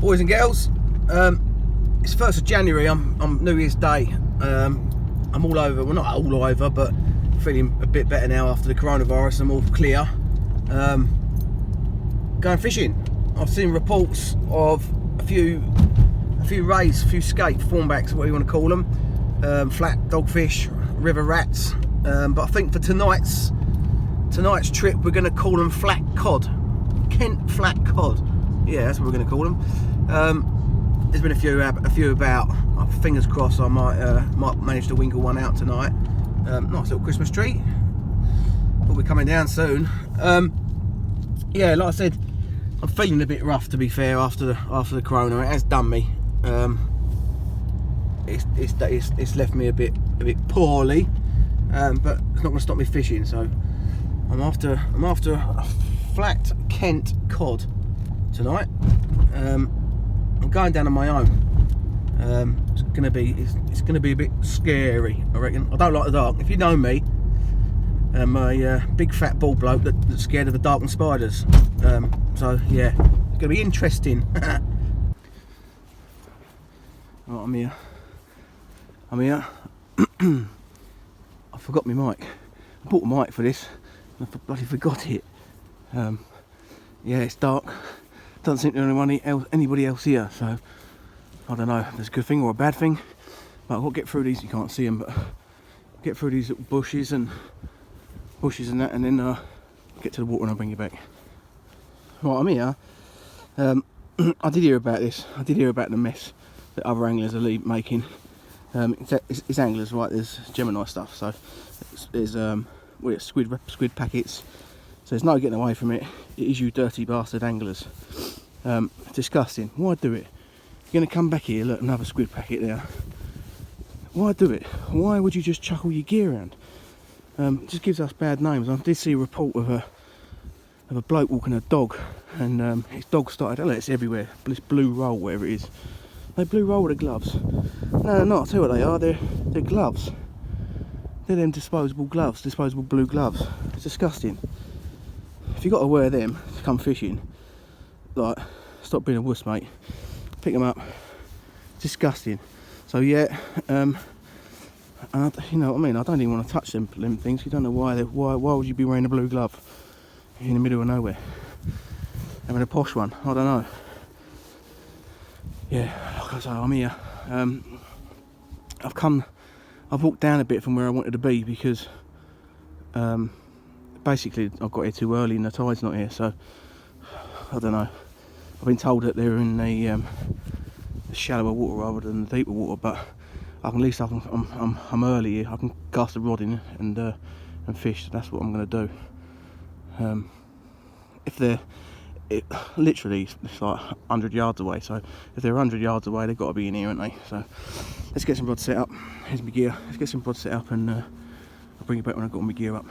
Boys and girls, it's 1st of January, I'm New Year's Day. I'm all over, well not all over, but feeling a bit better now after the coronavirus. I'm all clear. Going fishing. I've seen reports of a few rays, a few skate, thornbacks, what you want to call them, flat dogfish, river rats, but I think for tonight's trip we're going to call them flat cod, Kent flat cod. Yeah, that's what we're going to call them. There's been a few about. Fingers crossed I might manage to winkle one out tonight. Nice little Christmas treat. Will be coming down soon. Yeah, like I said, I'm feeling a bit rough, to be fair, after the corona. It has done me. It's left me a bit poorly, but it's not going to stop me fishing. So I'm after a flat Kent cod tonight. I'm going down on my own. It's gonna be a bit scary, I reckon. I don't like the dark. If you know me, I'm a big fat bald bloke that's scared of the dark and spiders. So yeah, it's gonna be interesting. Right, I'm here. I forgot my mic. I bought a mic for this, and I bloody forgot it. Yeah, it's dark. Doesn't seem to be anybody else here, so I don't know if it's a good thing or a bad thing. But I've got to get through these. You can't see them, but get through these little bushes and that, and then get to the water and I'll bring you back. Right, I'm here. I did hear about this. I did hear about the mess that other anglers are making. It's anglers, right? There's Gemini stuff. So there's squid packets. So there's no getting away from it. It is you dirty bastard anglers. Disgusting. Why do it? You're going to come back here, look, another squid packet there. Why do it? Why would you just chuck all your gear around? It just gives us bad names. I did see a report of a bloke walking a dog, and his dog started, oh, it's everywhere, this blue roll, whatever it is. They blue roll with the gloves. No, they're not. I'll tell you what they are. They're gloves. They're them disposable gloves, disposable blue gloves. It's disgusting. If you've got to wear them to come fishing, like, stop being a wuss, mate. Pick them up. Disgusting. So yeah, you know what I mean. I don't even want to touch them things. You don't know why. Why would you be wearing a blue glove in the middle of nowhere? Having a posh one. I don't know. Yeah, like I say, I'm here. I've walked down a bit from where I wanted to be because basically I got here too early and the tide's not here. So I don't know. I've been told that they're in the shallower water rather than the deeper water, but at least I'm early here. I can cast a rod in and fish. So that's what I'm going to do. Literally it's like 100 yards away. So if they're 100 yards away, they've got to be in here, haven't they? So let's get some rods set up. Here's my gear. Let's get some rods set up, and I'll bring you back when I've got all my gear up.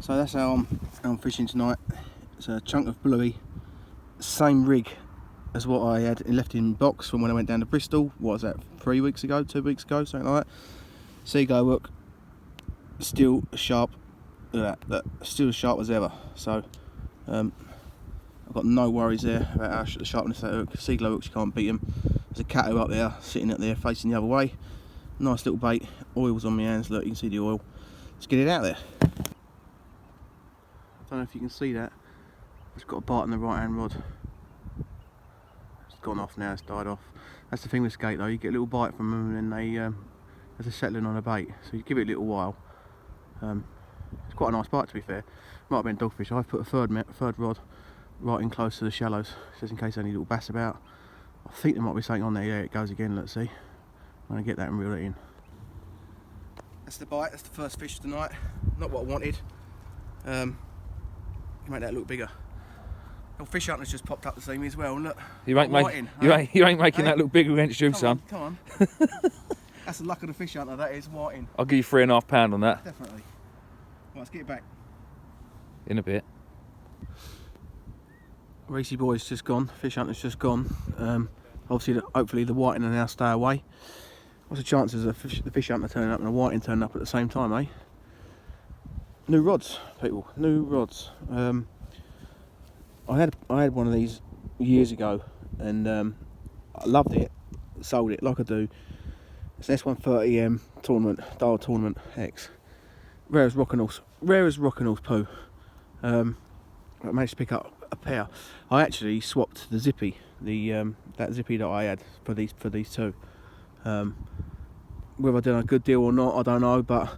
So that's how I'm fishing tonight. It's a chunk of bluey. Same rig as what I had left in box from when I went down to Bristol. What was that, 2 weeks ago, something like that. Seagull hook, still sharp. Look at that, still as sharp as ever. So I've got no worries there about the sharpness of that hook. Seagull hooks, you can't beat them. There's a catto up there, sitting up there facing the other way. Nice little bait. Oil's on my hands, look, you can see the oil. Let's get it out there. I don't know if you can see that. It's got a bite on the right hand rod. It's gone off now, it's died off. That's the thing with skate though, you get a little bite from them and then they're settling on a bait. So you give it a little while. It's quite a nice bite, to be fair. Might have been dogfish. I've put a third rod right in close to the shallows, just in case any little bass about. I think there might be something on there. Yeah, it goes again, let's see. I'm going to get that and reel it in. That's the bite, that's the first fish tonight. Not what I wanted. Make that look bigger. Little fish hunter's just popped up to see me as well. Look, you ain't making that look bigger against you, son. Come on. That's the luck of the fish hunter, that is, whiting. I'll give you £3.5 on that. Definitely. Right, let's get it back. In a bit. Racy boy's just gone, fish hunter's just gone. Obviously, hopefully the whiting will now stay away. What's the chances of the fish hunter turning up and the whiting turning up at the same time, eh? New rods, people, new rods. I had one of these years ago, and I loved it. Sold it like I do. It's an S130M tournament, dial tournament X. Rare as Rockinall's poo. I managed to pick up a pair. I actually swapped the zippy, that zippy that I had for these two. Whether I did a good deal or not, I don't know, but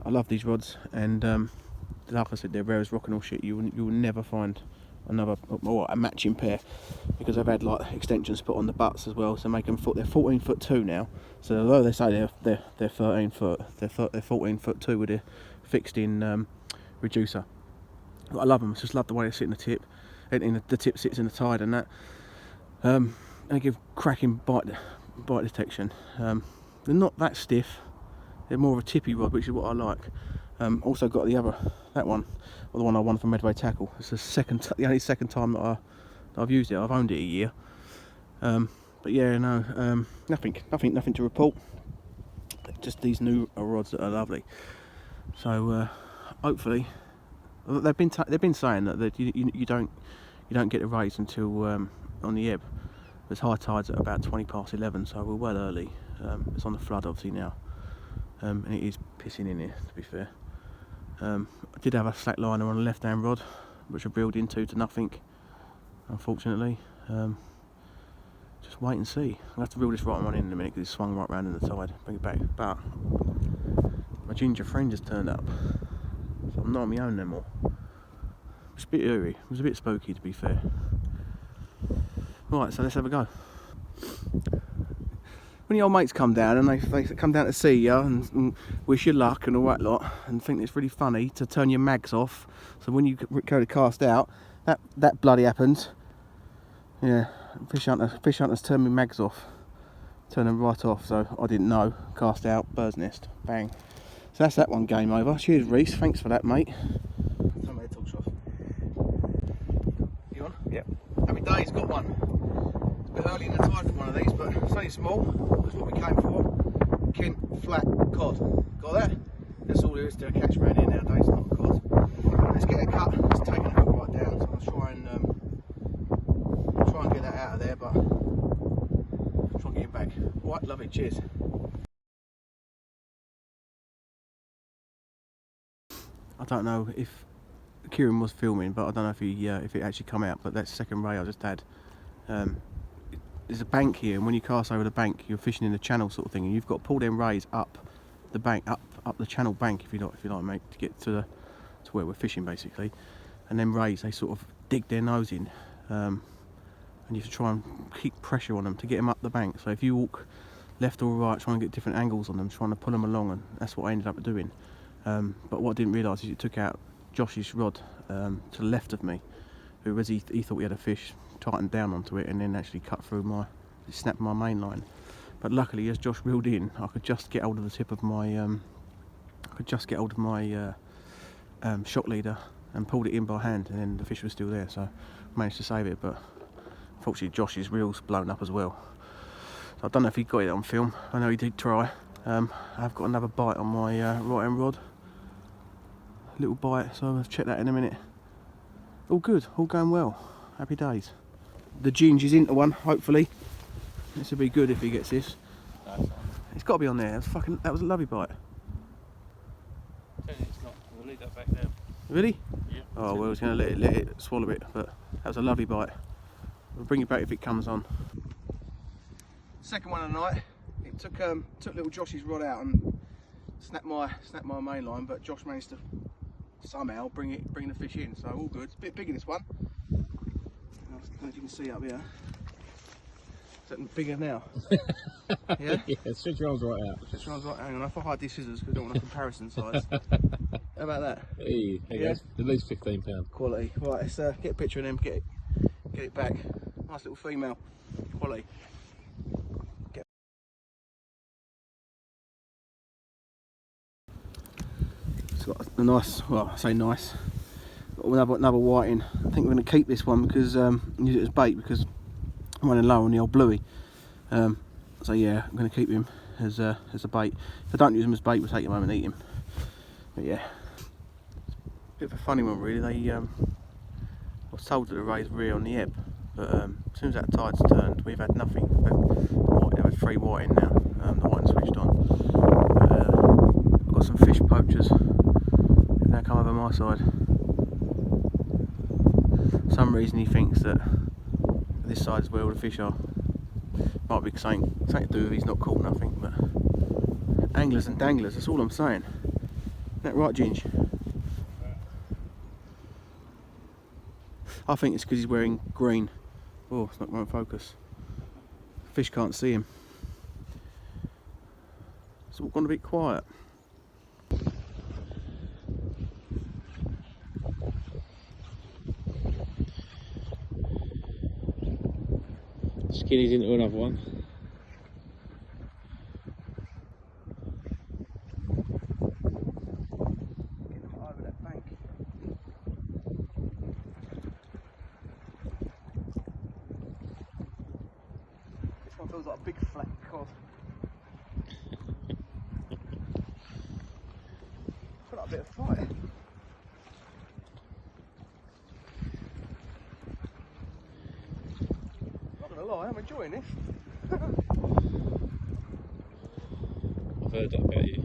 I love these rods, and like I said, they're rare as Rockinall shit. You will never find another or a matching pair, because I've had like extensions put on the butts as well, so make them they're 14 foot 2 now. So although they say they're 13 foot, they're 14 foot 2 with a fixed in reducer. But I love them. I just love the way they sit in the tip, and the tip sits in the tide and that. And they give cracking bite detection. They're not that stiff. They're more of a tippy rod, which is what I like. Also got that one, or the one I won from Medway Tackle. It's the only second time that I've used it. I've owned it a year. But yeah, no, nothing to report. Just these new rods that are lovely. So hopefully, they've been saying that you don't get the raise until on the ebb. There's high tides at about 20 past 11, so we're well early. It's on the flood obviously now, and it is pissing in here, to be fair. I did have a slack liner on the left hand rod, which I reeled into to nothing, unfortunately. Just wait and see. I'll have to reel this right one in a minute because it swung right round in the tide. Bring it back. But my ginger friend just turned up, so I'm not on my own no more. It's a bit eerie. It was a bit spooky, to be fair. Right, so let's have a go. When the old mates come down and they come down to see you and wish you luck and all that lot, and think it's really funny to turn your mags off, so when you go to cast out, that bloody happens. Yeah, fish hunters turn my mags off, turn them right off, so I didn't know. Cast out, bird's nest, bang. So that's that one, game over. Cheers, Reese, thanks for that, mate. Turn my torch off. You on? Yep. Happy days, got one. A bit early in the tide for one of these, but it's only small. That's what we came for. Kent flat cod. Got that? That's all there is to a catch around here nowadays, not a cod. Let's get a cut. It's taking the hook right down, so I'll try and get that out of there, but I'll try and get it back. Right, love it. Cheers. I don't know if Kieran was filming, but I don't know if it actually come out. But that second ray I just had. There's a bank here, and when you cast over the bank, you're fishing in the channel sort of thing, and you've got to pull them rays up the bank, up the channel bank, if you like, mate, to get to where we're fishing basically. And then rays, they sort of dig their nose in, and you have to try and keep pressure on them to get them up the bank. So if you walk left or right, trying to get different angles on them, trying to pull them along, and that's what I ended up doing. But what I didn't realise is it took out Josh's rod to the left of me, who he thought he had a fish, tightened down onto it, and then actually cut through snapped my main line. But luckily, as Josh reeled in, I could just get hold of the tip of my shock leader and pulled it in by hand, and then the fish was still there, so I managed to save it. But unfortunately, Josh's reel's blown up as well. So I don't know if he got it on film. I know he did try. I've got another bite on my right hand rod, a little bite, so I'll check that in a minute. All good, all going well. Happy days. The ginger's into one, hopefully. This will be good if he gets this. It's got to be on there. That was a lovely bite. It's not. We'll leave that back down. Really? Yeah. Oh well, I was going to let it swallow it, but that was a lovely bite. We'll bring it back if it comes on. Second one of the night. It took little Josh's rod out and snapped my main line, but Josh managed to somehow bring the fish in. So all good. It's a bit bigger this one. As you can see up here. Is that bigger now? Yeah? Yeah, stretch your arms right out. Stretch your arms right. Hang on, if I hide these scissors, because I don't want a comparison size. How about that? Hey, Yeah? goes. At least £15. Quality. Right, let's get a picture of them, get it back. Nice little female. Quality. It's got a nice, well, I say nice, got another white in. I think we're going to keep this one because use it as bait, because I'm running low on the old bluey. So yeah, I'm going to keep him as a bait. If I don't use him as bait, we'll take him home and eat him. But yeah, bit of a funny one really. I was told that the rays were here on the ebb, But as soon as that tide's turned, we've had nothing. There was 3 whiting now. The whiting switched on. I've got some fish poachers. They've now come over my side. For some reason he thinks that this side is where all the fish are. Might be something to do with he's not caught nothing, but anglers and danglers, that's all I'm saying. Isn't that right, Ginge? I think it's because he's wearing green. Oh, it's not going to focus. Fish can't see him. It's all gone a bit quiet. Skinny's into another one. Get them over that bank. This one feels like a big flat cod. I feel like a bit of fight. Not gonna lie, I'm enjoying this. I've heard that about you.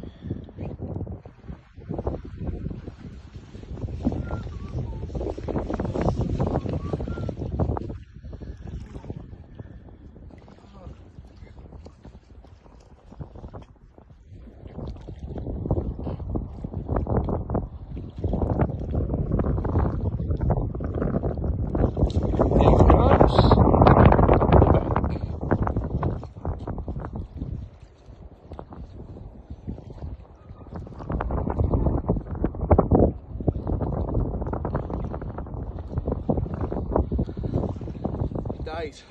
Days.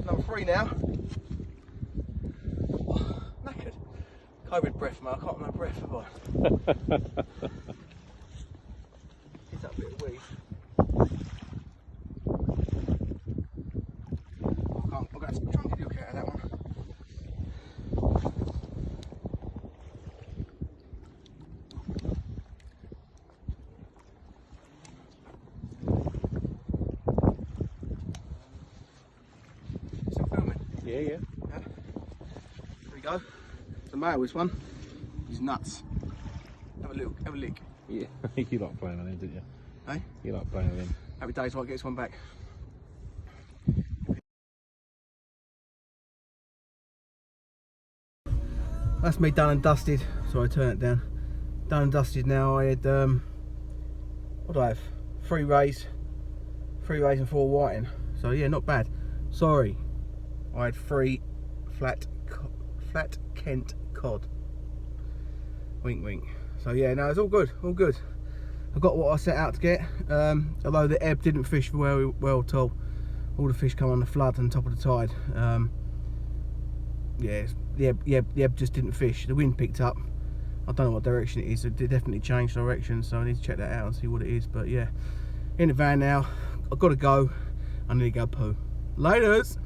Number 3 now. Oh, knackered. COVID breath, mate. I can't have no breath, have I? Is that a bit of weed? I'm going to try and get you a look out of that one. Yeah. Yeah. There we go. It's a male, this one. He's nuts. Have a look, have a lick. Yeah, you like playing on him, didn't you? Hey? You like playing with him. Happy days, right, get this one back. That's me done and dusted. Sorry, turn it down. Done and dusted now. I had, what do I have? 3 rays and 4 whiting. So yeah, not bad. Sorry, I had 3 flat Kent cod. Wink wink. So yeah, no, it's all good, all good. I got what I set out to get. Although the ebb didn't fish very well at all. All the fish come on the flood and top of the tide. Yeah, the ebb just didn't fish. The wind picked up. I don't know what direction it is. It did definitely change direction, so I need to check that out and see what it is. But yeah, in the van now. I've got to go. I need to go poo. Laters.